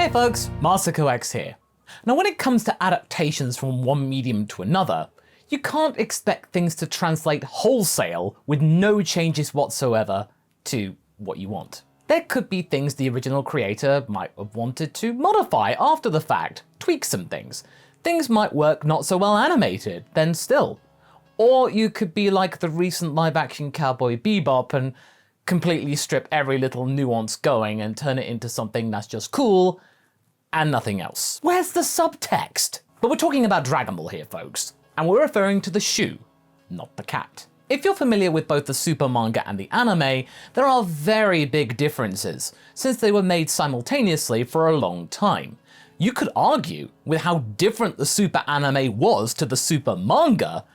Hey folks, MasakoX here. Now when it comes to adaptations from one medium to another, you can't expect things to translate wholesale with no changes whatsoever to what you want. There could be things the original creator might have wanted to modify after the fact, tweak some things. Things might work not so well animated, then still. Or you could be like the recent live-action Cowboy Bebop and completely strip every little nuance going and turn it into something that's just cool and nothing else. Where's the subtext? But we're talking about Dragon Ball here, folks, and we're referring to the shoe, not the cat. If you're familiar with both the Super manga and the anime, there are very big differences, since they were made simultaneously for a long time. You could argue with how different the Super anime was to the Super manga,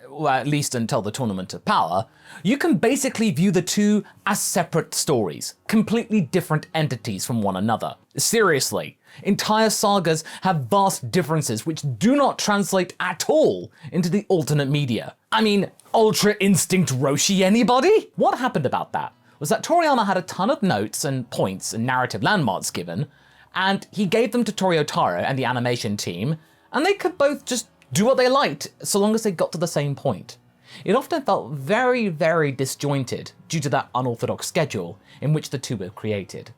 well, at least until the Tournament of Power. You can basically view the two as separate stories, completely different entities from one another. Seriously, entire sagas have vast differences which do not translate at all into the alternate media. I mean, Ultra Instinct Roshi, anybody? What happened about that was that Toriyama had a ton of notes and points and narrative landmarks given, and he gave them to Toyotaro and the animation team, and they could both just do what they liked so long as they got to the same point. It often felt very, very disjointed due to that unorthodox schedule in which the two were created.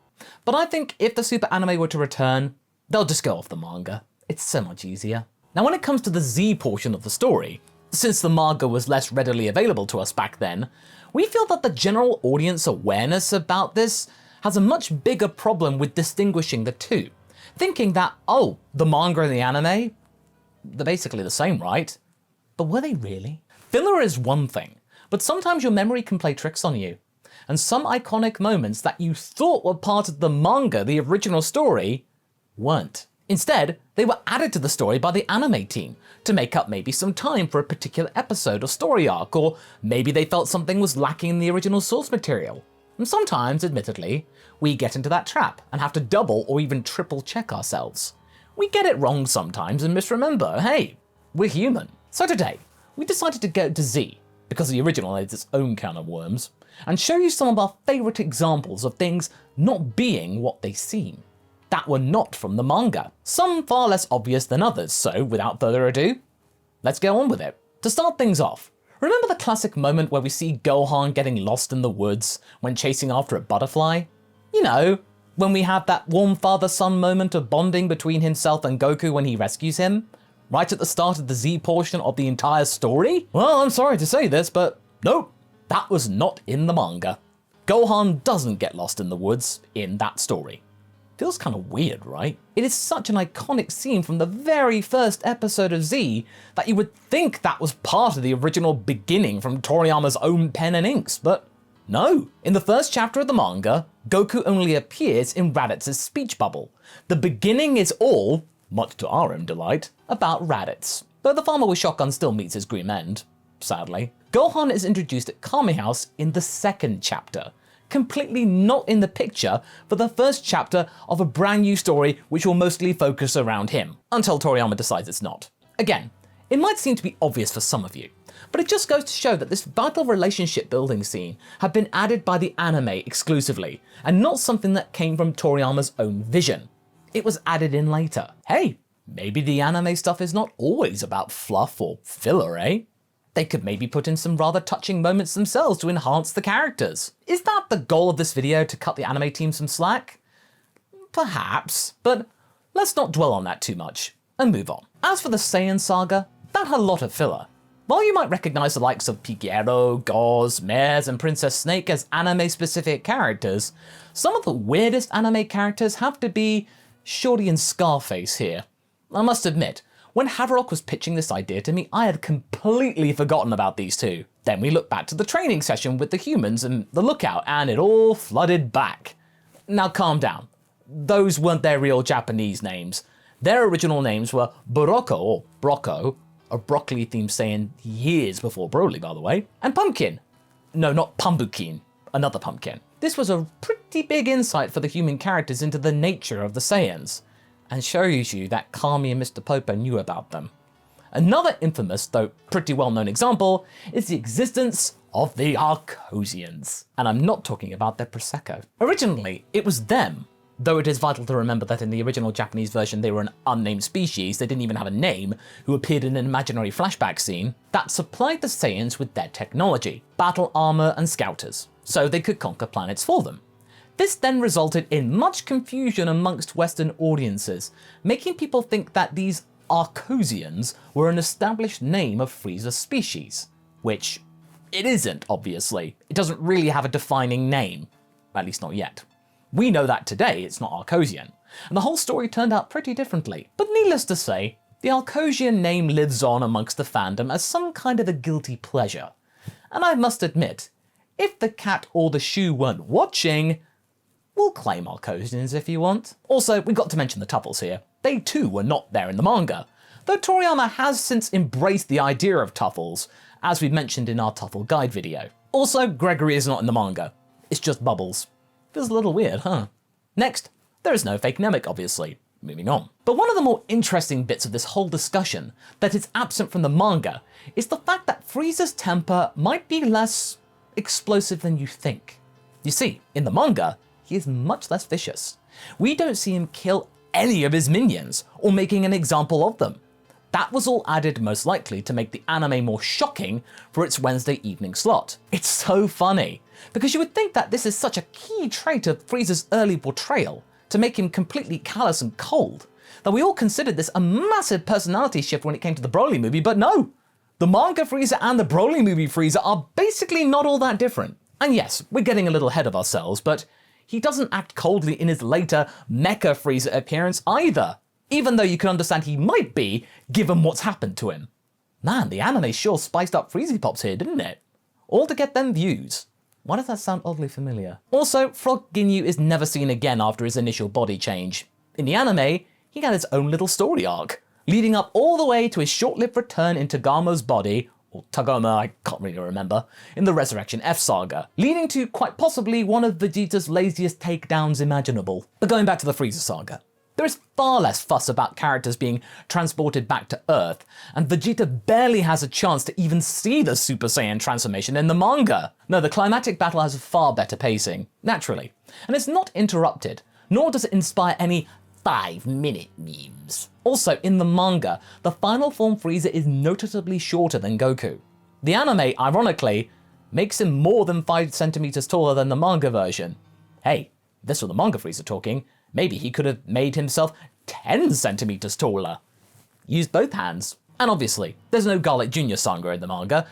But I think if the Super anime were to return, they'll just go off the manga. It's so much easier. Now when it comes to the Z portion of the story, since the manga was less readily available to us back then, we feel that the general audience awareness about this has a much bigger problem with distinguishing the two, thinking that, oh, the manga and the anime, they're basically the same, right? But were they really? Filler is one thing, but sometimes your memory can play tricks on you. And some iconic moments that you thought were part of the manga, the original story, weren't. Instead, they were added to the story by the anime team to make up maybe some time for a particular episode or story arc, or maybe they felt something was lacking in the original source material. And sometimes, admittedly, we get into that trap and have to double or even triple check ourselves. We get it wrong sometimes and misremember. Hey, we're human. So today, we decided to go to Z, because the original is its own can of worms, and show you some of our favourite examples of things not being what they seem, that were not from the manga. Some far less obvious than others, so without further ado, let's go on with it. To start things off, remember the classic moment where we see Gohan getting lost in the woods when chasing after a butterfly? You know, when we have that warm father-son moment of bonding between himself and Goku when he rescues him? Right at the start of the Z portion of the entire story? Well, I'm sorry to say this, but nope, that was not in the manga. Gohan doesn't get lost in the woods in that story. Feels kind of weird, right? It is such an iconic scene from the very first episode of Z that you would think that was part of the original beginning from Toriyama's own pen and inks, but no. In the first chapter of the manga, Goku only appears in Raditz' speech bubble. The beginning is all, much to our own delight, about Raditz. But the farmer with shotgun still meets his grim end, sadly. Gohan is introduced at Kami House in the second chapter, completely not in the picture for the first chapter of a brand new story which will mostly focus around him, until Toriyama decides it's not. Again, it might seem to be obvious for some of you, but it just goes to show that this vital relationship building scene had been added by the anime exclusively, and not something that came from Toriyama's own vision. It was added in later. Hey, maybe the anime stuff is not always about fluff or filler, eh? They could maybe put in some rather touching moments themselves to enhance the characters. Is that the goal of this video, to cut the anime team some slack? Perhaps, but let's not dwell on that too much and move on. As for the Saiyan saga, that had a lot of filler. While you might recognize the likes of Pigero, Goz, Mares, and Princess Snake as anime-specific characters, some of the weirdest anime characters have to be Shorty and Scarface here. I must admit, when Haverock was pitching this idea to me, I had completely forgotten about these two. Then we looked back to the training session with the humans and the lookout, and it all flooded back. Now calm down. Those weren't their real Japanese names. Their original names were Boroko, or Brocco, a broccoli-themed Saiyan years before Broly, by the way, and Pumpkin. No, not Pumbukin, another pumpkin. This was a pretty big insight for the human characters into the nature of the Saiyans, and shows you that Kami and Mr. Popo knew about them. Another infamous, though pretty well-known example, is the existence of the Archosians. And I'm not talking about their Prosecco. Originally, it was them, though it is vital to remember that in the original Japanese version they were an unnamed species, they didn't even have a name, who appeared in an imaginary flashback scene, that supplied the Saiyans with their technology, battle armor and scouters, so they could conquer planets for them. This then resulted in much confusion amongst Western audiences, making people think that these Archosians were an established name of Frieza's species, which it isn't, obviously. It doesn't really have a defining name, at least not yet. We know that today it's not Archosian, and the whole story turned out pretty differently. But needless to say, the Archosian name lives on amongst the fandom as some kind of a guilty pleasure. And I must admit, if the cat or the shoe weren't watching, we'll claim Archosians if you want. Also, we got to mention the Tuffles here. They too were not there in the manga, though Toriyama has since embraced the idea of Tuffles, as we mentioned in our Tuffle guide video. Also, Gregory is not in the manga. It's just Bubbles. Feels a little weird, huh? Next, there is no fake Namek, obviously. Moving on. But one of the more interesting bits of this whole discussion that is absent from the manga is the fact that Frieza's temper might be less explosive than you think. You see, in the manga, he is much less vicious. We don't see him kill any of his minions or making an example of them. That was all added most likely to make the anime more shocking for its Wednesday evening slot. It's so funny, because you would think that this is such a key trait of Frieza's early portrayal, to make him completely callous and cold, that we all considered this a massive personality shift when it came to the Broly movie, but no! The manga Frieza and the Broly movie Frieza are basically not all that different. And yes, we're getting a little ahead of ourselves, but he doesn't act coldly in his later Mecha Freeza appearance either, even though you can understand he might be, given what's happened to him. Man, the anime sure spiced up Freezy Pops here, didn't it? All to get them views. Why does that sound oddly familiar? Also, Frog Ginyu is never seen again after his initial body change. In the anime, he had his own little story arc, leading up all the way to his short-lived return in Tagamo's body, or Tagoma, I can't really remember, in the Resurrection F saga, leading to quite possibly one of Vegeta's laziest takedowns imaginable. But going back to the Frieza saga, there is far less fuss about characters being transported back to Earth, and Vegeta barely has a chance to even see the Super Saiyan transformation in the manga. No, the climatic battle has a far better pacing, naturally, and it's not interrupted, nor does it inspire any 5-minute memes. Also, in the manga, the final form Frieza is noticeably shorter than Goku. The anime, ironically, makes him more than 5 centimeters taller than the manga version. Hey, if this were the manga Frieza talking, maybe he could have made himself 10 centimeters taller. Use both hands. And obviously, there's no Garlic Jr. saga in the manga.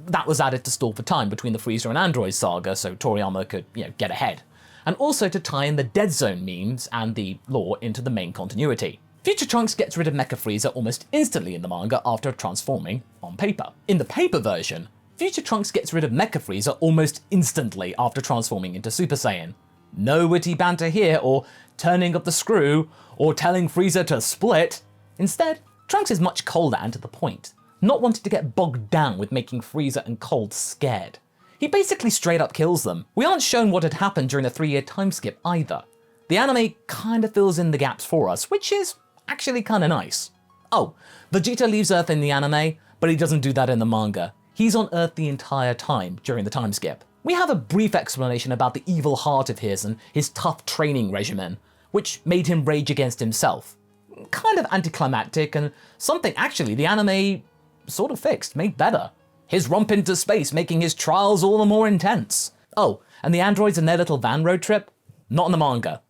That was added to stall for time between the Frieza and Android saga, so Toriyama could, get ahead. And also to tie in the Dead Zone memes and the lore into the main continuity. Future Trunks gets rid of Mecha Freeza almost instantly in the manga after transforming on paper. In the paper version, Future Trunks gets rid of Mecha Freeza almost instantly after transforming into Super Saiyan. No witty banter here, or turning up the screw, or telling Frieza to split. Instead, Trunks is much colder and to the point, not wanting to get bogged down with making Frieza and Cold scared. He basically straight up kills them. We aren't shown what had happened during the 3-year time skip either. The anime kinda fills in the gaps for us, which is actually kinda nice. Oh, Vegeta leaves Earth in the anime, but he doesn't do that in the manga. He's on Earth the entire time during the time skip. We have a brief explanation about the evil heart of his and his tough training regimen, which made him rage against himself. Kind of anticlimactic, and something actually the anime sort of fixed, made better. His romp into space making his trials all the more intense. Oh, and the androids and their little van road trip? Not in the manga.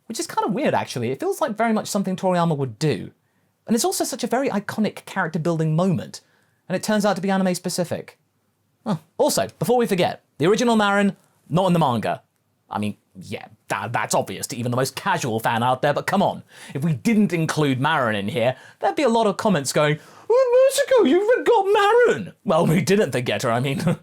Which is kind of weird actually, it feels like very much something Toriyama would do. And it's also such a very iconic character building moment, and it turns out to be anime specific. Oh. Also, before we forget, the original Marin, not in the manga. I mean, yeah, that's obvious to even the most casual fan out there, but come on. If we didn't include Marin in here, there'd be a lot of comments going, "Oh, Masako, you forgot Marin!" Well, we didn't forget her, I mean...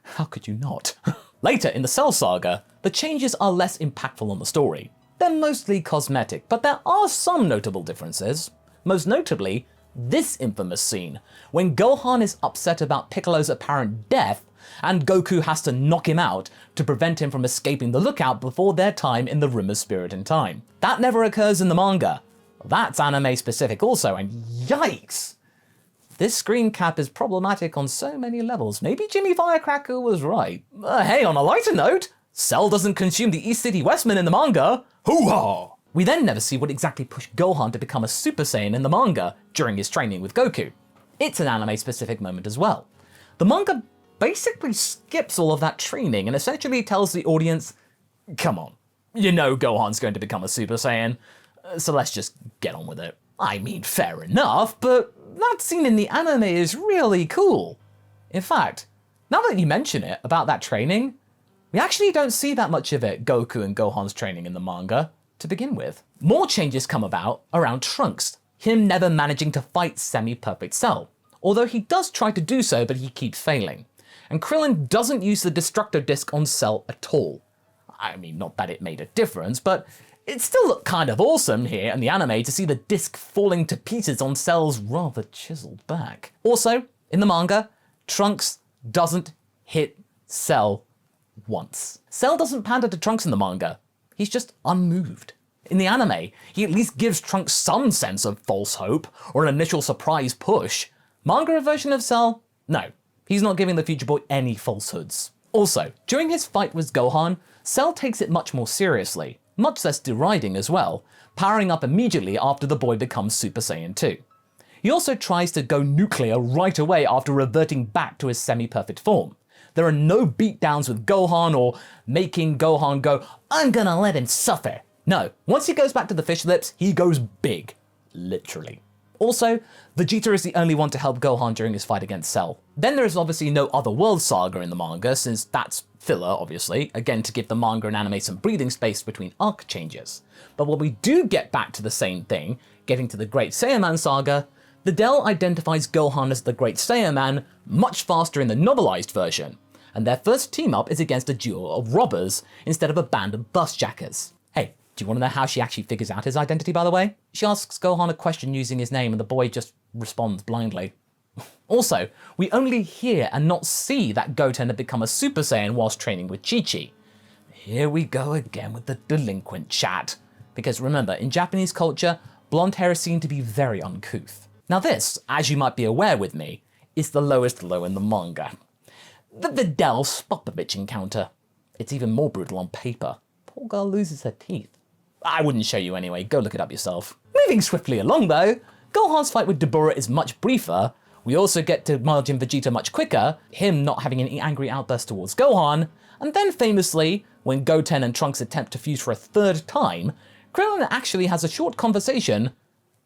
How could you not? Later in the Cell Saga, the changes are less impactful on the story. They're mostly cosmetic, but there are some notable differences. Most notably, this infamous scene, when Gohan is upset about Piccolo's apparent death, and Goku has to knock him out to prevent him from escaping the lookout before their time in the Room of Spirit and Time. That never occurs in the manga. That's anime specific also, and yikes! This screen cap is problematic on so many levels. Maybe Jimmy Firecracker was right. Hey, on a lighter note, Cell doesn't consume the East City Westman in the manga. Hoo-ha! We then never see what exactly pushed Gohan to become a Super Saiyan in the manga during his training with Goku. It's an anime-specific moment as well. The manga basically skips all of that training and essentially tells the audience, come on, you know Gohan's going to become a Super Saiyan, so let's just get on with it. I mean, fair enough, but that scene in the anime is really cool. In fact, now that you mention it about that training, we actually don't see that much of it, Goku and Gohan's training in the manga, to begin with. More changes come about around Trunks, him never managing to fight semi-perfect Cell, although he does try to do so, but he keeps failing. And Krillin doesn't use the Destructo Disc on Cell at all. I mean, not that it made a difference, but it still looked kind of awesome here in the anime to see the disc falling to pieces on Cell's rather chiseled back. Also, in the manga, Trunks doesn't hit Cell once. Cell doesn't pander to Trunks in the manga. He's just unmoved. In the anime, he at least gives Trunks some sense of false hope or an initial surprise push. Manga version of Cell? No, he's not giving the future boy any falsehoods. Also, during his fight with Gohan, Cell takes it much more seriously, much less deriding as well, powering up immediately after the boy becomes Super Saiyan 2. He also tries to go nuclear right away after reverting back to his semi-perfect form. There are no beatdowns with Gohan or making Gohan go, I'm gonna let him suffer. No, once he goes back to the fish lips, he goes big. Literally. Also, Vegeta is the only one to help Gohan during his fight against Cell. Then there is obviously no other world saga in the manga, since that's filler, obviously, again to give the manga and anime some breathing space between arc changes. But when we do get back to the same thing, getting to the Great Saiyaman saga, the Dell identifies Gohan as the Great Saiyaman much faster in the novelized version, and their first team-up is against a duo of robbers instead of a band of busjackers. Hey, do you want to know how she actually figures out his identity, by the way? She asks Gohan a question using his name and the boy just responds blindly. Also, we only hear and not see that Goten had become a Super Saiyan whilst training with Chi-Chi. Here we go again with the delinquent chat. Because remember, in Japanese culture, blonde hair is seen to be very uncouth. Now this, as you might be aware with me, is the lowest low in the manga. The Videl Spopovich encounter. It's even more brutal on paper. Poor girl loses her teeth. I wouldn't show you anyway, go look it up yourself. Moving swiftly along though, Gohan's fight with Dabura is much briefer. We also get to Majin Vegeta much quicker, him not having any angry outbursts towards Gohan, and then famously, when Goten and Trunks attempt to fuse for a third time, Krillin actually has a short conversation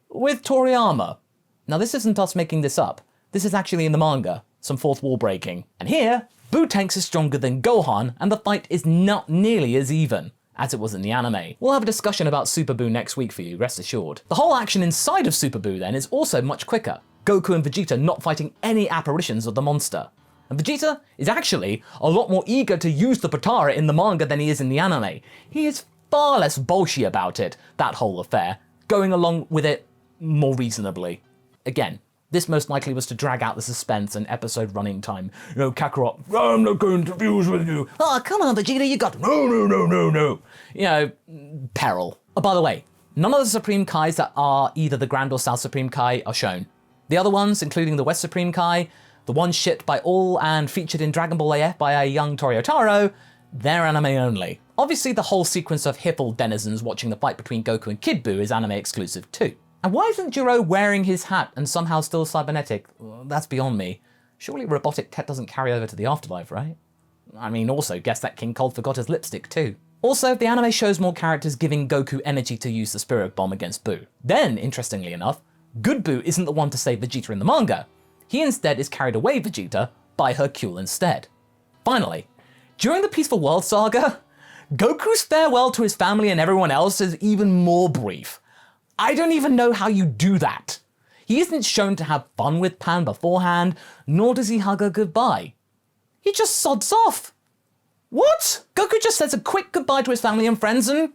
with Toriyama. Now this isn't us making this up, this is actually in the manga, some fourth wall breaking. And here, Buutenks is stronger than Gohan, and the fight is not nearly as even as it was in the anime. We'll have a discussion about Super Buu next week for you, rest assured. The whole action inside of Super Buu then is also much quicker. Goku and Vegeta not fighting any apparitions of the monster. And Vegeta is actually a lot more eager to use the Potara in the manga than he is in the anime. He is far less bolshy about it, that whole affair, going along with it more reasonably. Again, this most likely was to drag out the suspense and episode running time. You know, Kakarot, I'm not going to fuse with you. Oh, come on, Vegeta, you got no. You know, peril. Oh, by the way, none of the Supreme Kais that are either the Grand or South Supreme Kai are shown. The other ones, including the West Supreme Kai, the one shipped by all and featured in Dragon Ball AF by a young Toryotaro, they're anime only. Obviously, the whole sequence of Hippel denizens watching the fight between Goku and Kid Buu is anime exclusive too. And why isn't Jiro wearing his hat and somehow still cybernetic? Well, that's beyond me. Surely robotic tech doesn't carry over to the afterlife, right? I mean, also, guess that King Cold forgot his lipstick too. Also, the anime shows more characters giving Goku energy to use the Spirit Bomb against Buu. Then, interestingly enough, Good Buu isn't the one to save Vegeta in the manga. He instead is carried away Vegeta by Hercule instead. Finally, during the Peaceful World saga, Goku's farewell to his family and everyone else is even more brief. I don't even know how you do that. He isn't shown to have fun with Pan beforehand, nor does he hug her goodbye. He just sods off. What? Goku just says a quick goodbye to his family and friends and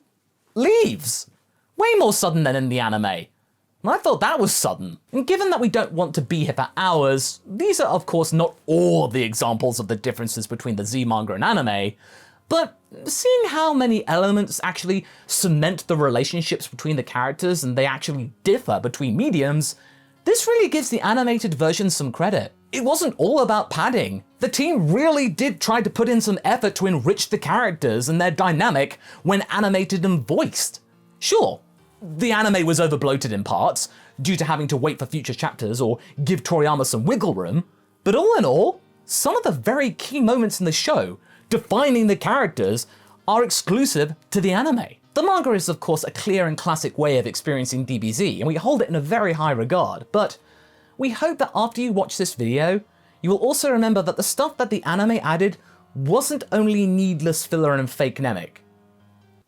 leaves. Way more sudden than in the anime. I thought that was sudden. And given that we don't want to be here for hours, these are of course not all the examples of the differences between the Z manga and anime, but seeing how many elements actually cement the relationships between the characters and they actually differ between mediums, this really gives the animated version some credit. it wasn't all about padding. The team really did try to put in some effort to enrich the characters and their dynamic when animated and voiced. Sure, the anime was overbloated in parts, due to having to wait for future chapters or give Toriyama some wiggle room, but all in all, some of the very key moments in the show, defining the characters, are exclusive to the anime. The manga is of course a clear and classic way of experiencing DBZ, and we hold it in a very high regard, but we hope that after you watch this video, you will also remember that the stuff that the anime added wasn't only needless filler and fake nemic.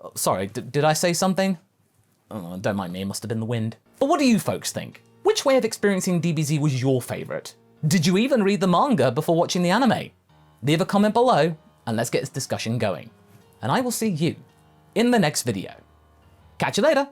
Oh, sorry, did I say something? Oh, don't mind me, it must have been the wind. But what do you folks think? Which way of experiencing DBZ was your favourite? Did you even read the manga before watching the anime? Leave a comment below and let's get this discussion going. And I will see you in the next video. Catch you later!